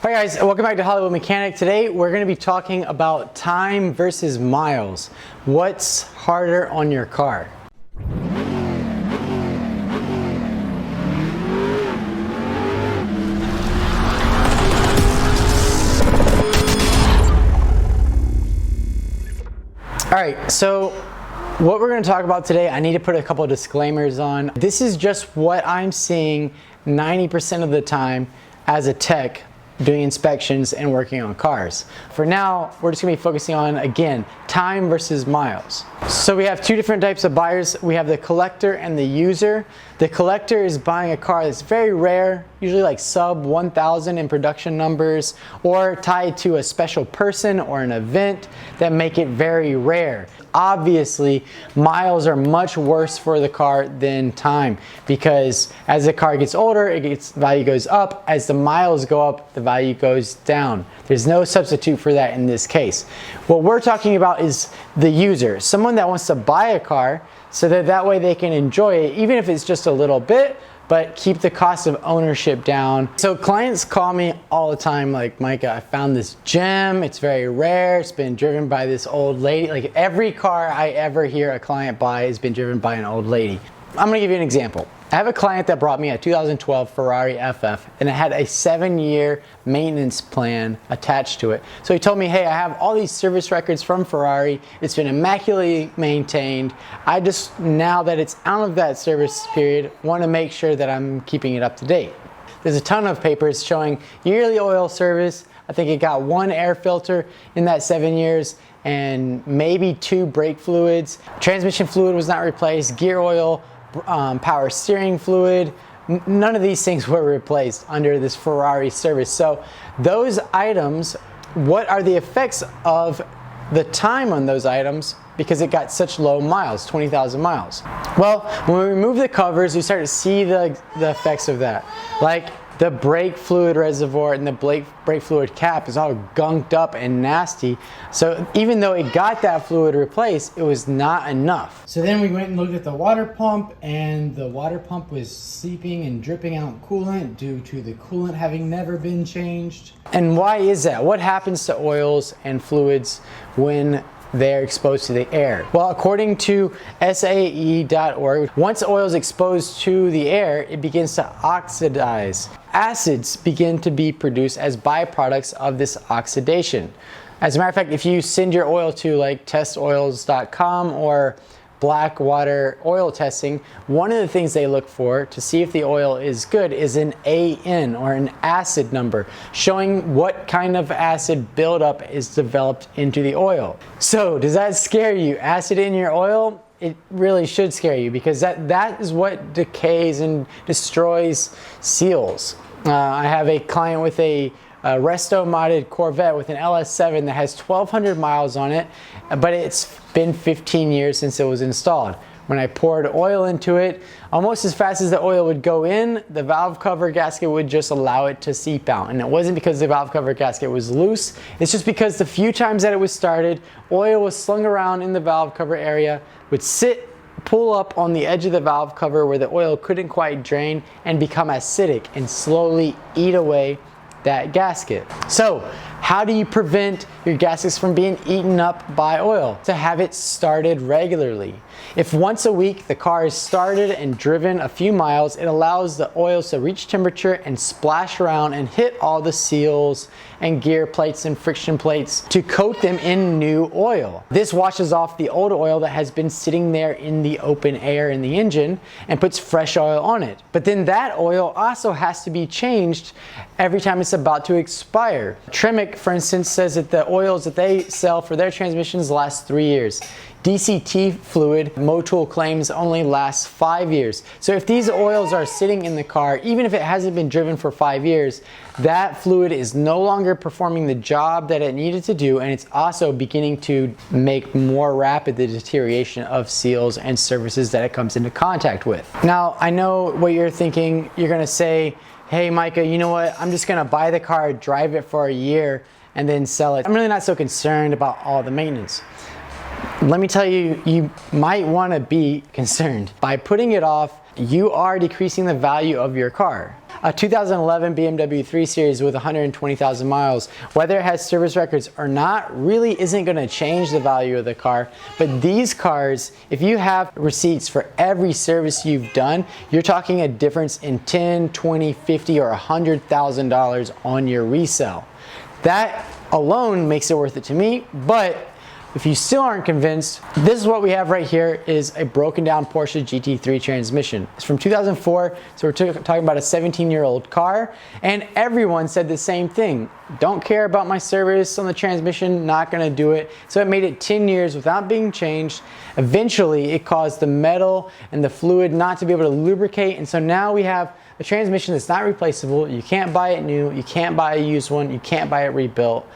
Hi guys, welcome back to Hollywood Mechanic. Today we're going to be talking about time versus miles. What's harder on your car? Alright, so what we're going to talk about today, I need to put a couple of disclaimers on. This is just what I'm seeing 90% of the time as a tech doing inspections and working on cars. For now, we're just gonna be focusing on, again, time versus miles. So we have two different types of buyers. We have the collector and the user. The collector is buying a car that's very rare, usually like sub 1,000 in production numbers, or tied to a special person or an event that make it very rare. Obviously, miles are much worse for the car than time, because as the car gets older, value goes up. As the miles go up, the value goes down. There's no substitute for that in this case. What we're talking about is the user, someone that wants to buy a car so that way they can enjoy it, even if it's just a little bit, but keep the cost of ownership down. So clients call me all the time like, Micah, I found this gem, it's very rare, it's been driven by this old lady. Like every car I ever hear a client buy has been driven by an old lady. I'm gonna give you an example. I have a client that brought me a 2012 Ferrari FF and it had a 7-year maintenance plan attached to it. So he told me, hey, I have all these service records from Ferrari. It's been immaculately maintained. I just, now that it's out of that service period, want to make sure that I'm keeping it up to date. There's a ton of papers showing yearly oil service. I think it got 1 air filter in that 7 years and maybe 2 brake fluids. Transmission fluid was not replaced, gear oil, power steering fluid, none of these things were replaced under this Ferrari service. So those items, what are the effects of the time on those items because it got such low miles, 20,000 miles? Well, when we remove the covers, we start to see the effects of that. Like the brake fluid reservoir and the brake fluid cap is all gunked up and nasty. So even though it got that fluid replaced, it was not enough. So then we went and looked at the water pump, and the water pump was seeping and dripping out coolant due to the coolant having never been changed. And why is that? What happens to oils and fluids when they're exposed to the air? Well, according to SAE.org, once oil is exposed to the air, it begins to oxidize. Acids begin to be produced as byproducts of this oxidation. As a matter of fact, if you send your oil to like testoils.com or Blackwater oil testing, one of the things they look for to see if the oil is good is an AN, or an acid number, showing what kind of acid buildup is developed into the oil. So does that scare you? Acid in your oil? It really should scare you, because that is what decays and destroys seals. I have a client with a resto modded Corvette with an LS7 that has 1,200 miles on it, but it's been 15 years since it was installed. When I poured oil into it, almost as fast as the oil would go in, the valve cover gasket would just allow it to seep out. And it wasn't because the valve cover gasket was loose, it's just because the few times that it was started, oil was slung around in the valve cover area, would pull up on the edge of the valve cover where the oil couldn't quite drain and become acidic and slowly eat away that gasket. So how do you prevent your gaskets from being eaten up by oil? To have it started regularly. If once a week the car is started and driven a few miles, it allows the oils to reach temperature and splash around and hit all the seals and gear plates and friction plates to coat them in new oil. This washes off the old oil that has been sitting there in the open air in the engine and puts fresh oil on it. But then that oil also has to be changed every time it's about to expire. Tremec, for instance, says that the oils that they sell for their transmissions last 3 years. DCT fluid, Motul claims, only lasts 5 years. So if these oils are sitting in the car, even if it hasn't been driven for 5 years, that fluid is no longer performing the job that it needed to do, and it's also beginning to make more rapid the deterioration of seals and surfaces that it comes into contact with. Now, I know what you're thinking. You're gonna say, hey Micah, you know what? I'm just gonna buy the car, drive it for a year, and then sell it. I'm really not so concerned about all the maintenance. Let me tell you, you might want to be concerned. By putting it off, you are decreasing the value of your car. a 2011 BMW 3 Series with 120,000 miles. Whether it has service records or not really isn't going to change the value of the car. But these cars, if you have receipts for every service you've done, you're talking a difference in $10, $20, $50, or $100,000 on your resale. That alone makes it worth it to me, but if you still aren't convinced, this is what we have right here is a broken down Porsche GT3 transmission. It's from 2004, so we're talking about a 17-year-old car, and everyone said the same thing. Don't care about my service on the transmission, not gonna do it. So it made it 10 years without being changed. Eventually, it caused the metal and the fluid not to be able to lubricate, and so now we have a transmission that's not replaceable. You can't buy it new, you can't buy a used one, you can't buy it rebuilt.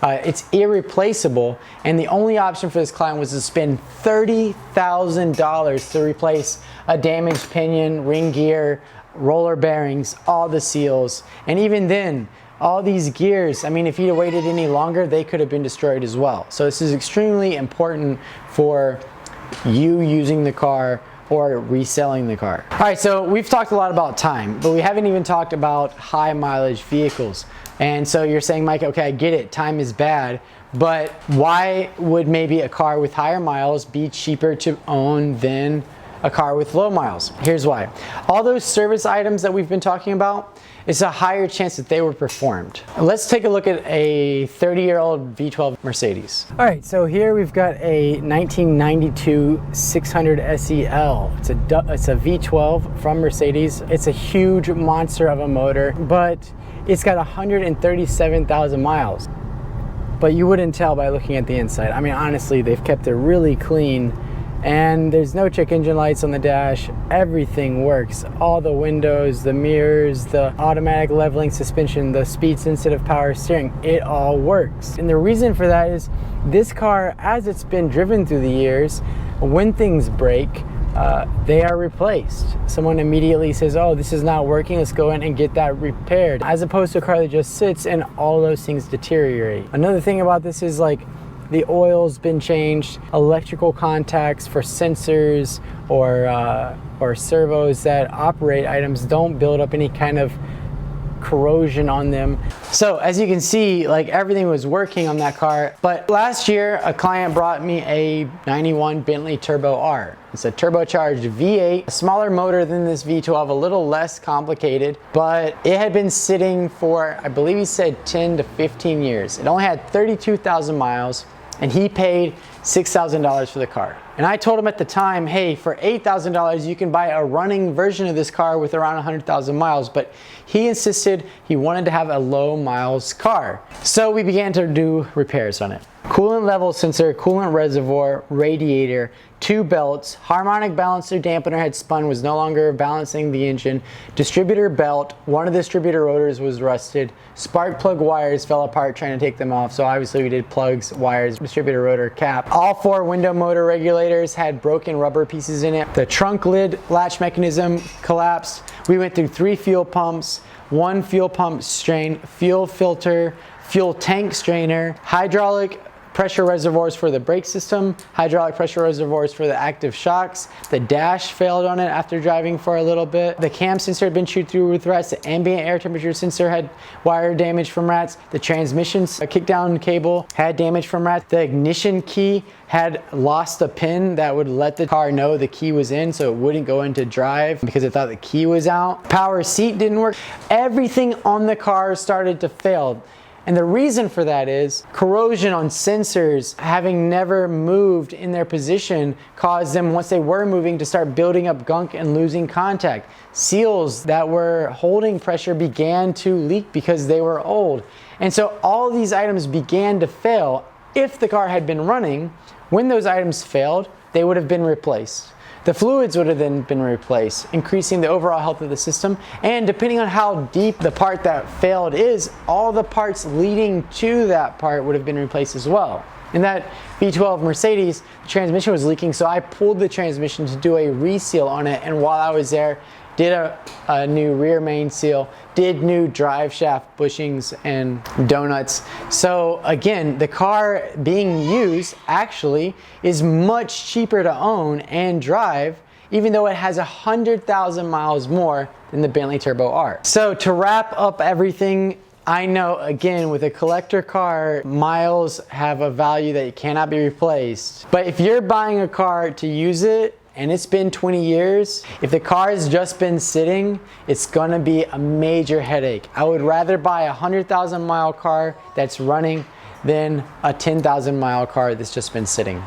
It's irreplaceable, and the only option for this client was to spend $30,000 to replace a damaged pinion, ring gear, roller bearings, all the seals. And even then, all these gears, I mean, if you'd waited any longer, they could have been destroyed as well. So this is extremely important for you using the car or reselling the car. All right, so we've talked a lot about time, but we haven't even talked about high mileage vehicles. And so you're saying, Mike, okay, I get it, time is bad, but why would maybe a car with higher miles be cheaper to own than a car with low miles? Here's why. All those service items that we've been talking about, it's a higher chance that they were performed. Let's take a look at a 30-year-old V12 Mercedes. All right, so here we've got a 1992 600 SEL. It's a V12 from Mercedes. It's a huge monster of a motor, but it's got 137,000 miles. But you wouldn't tell by looking at the inside. I mean, honestly, they've kept it really clean, and there's no check engine lights on the dash. Everything works. All the windows, the mirrors, the automatic leveling suspension, the speed sensitive power steering, it all works. And the reason for that is this car, as it's been driven through the years, when things break, they are replaced. Someone immediately says, oh, this is not working, let's go in and get that repaired, as opposed to a car that just sits and all those things deteriorate. Another thing about this is, like, the oil's been changed, electrical contacts for sensors or servos that operate items don't build up any kind of corrosion on them. So as you can see, like, everything was working on that car. But last year, a client brought me a 91 Bentley Turbo R. It's a turbocharged V8, a smaller motor than this V12, a little less complicated, but it had been sitting for, I believe he said 10 to 15 years. It only had 32,000 miles, and he paid $6,000 for the car. And I told him at the time, hey, for $8,000, you can buy a running version of this car with around 100,000 miles, but he insisted he wanted to have a low miles car. So we began to do repairs on it. Coolant level sensor, coolant reservoir, radiator, 2 belts, harmonic balancer dampener had spun, was no longer balancing the engine, distributor belt, one of the distributor rotors was rusted, spark plug wires fell apart trying to take them off, so obviously we did plugs, wires, distributor rotor cap. All 4 window motor regulators had broken rubber pieces in it. The trunk lid latch mechanism collapsed. We went through 3 fuel pumps, 1 fuel pump strain, fuel filter, fuel tank strainer, hydraulic pressure reservoirs for the brake system, hydraulic pressure reservoirs for the active shocks. The dash failed on it after driving for a little bit. The cam sensor had been chewed through with rats. The ambient air temperature sensor had wire damage from rats. The transmission's kickdown cable had damage from rats. The ignition key had lost a pin that would let the car know the key was in, so it wouldn't go into drive because it thought the key was out. Power seat didn't work. Everything on the car started to fail. And the reason for that is corrosion on sensors, having never moved in their position, caused them, once they were moving, to start building up gunk and losing contact. Seals that were holding pressure began to leak because they were old. And so all these items began to fail. If the car had been running, when those items failed, they would have been replaced. The fluids would have then been replaced, increasing the overall health of the system. And depending on how deep the part that failed is, all the parts leading to that part would have been replaced as well. In that V12 Mercedes, the transmission was leaking, so I pulled the transmission to do a reseal on it. And while I was there, did a new rear main seal, did new drive shaft bushings and donuts. So again, the car being used actually is much cheaper to own and drive even though it has 100,000 miles more than the Bentley Turbo R. So to wrap up everything, I know, again, with a collector car, miles have a value that cannot be replaced. But if you're buying a car to use it and it's been 20 years, if the car has just been sitting, it's gonna be a major headache. I would rather buy a 100,000 mile car that's running than a 10,000 mile car that's just been sitting.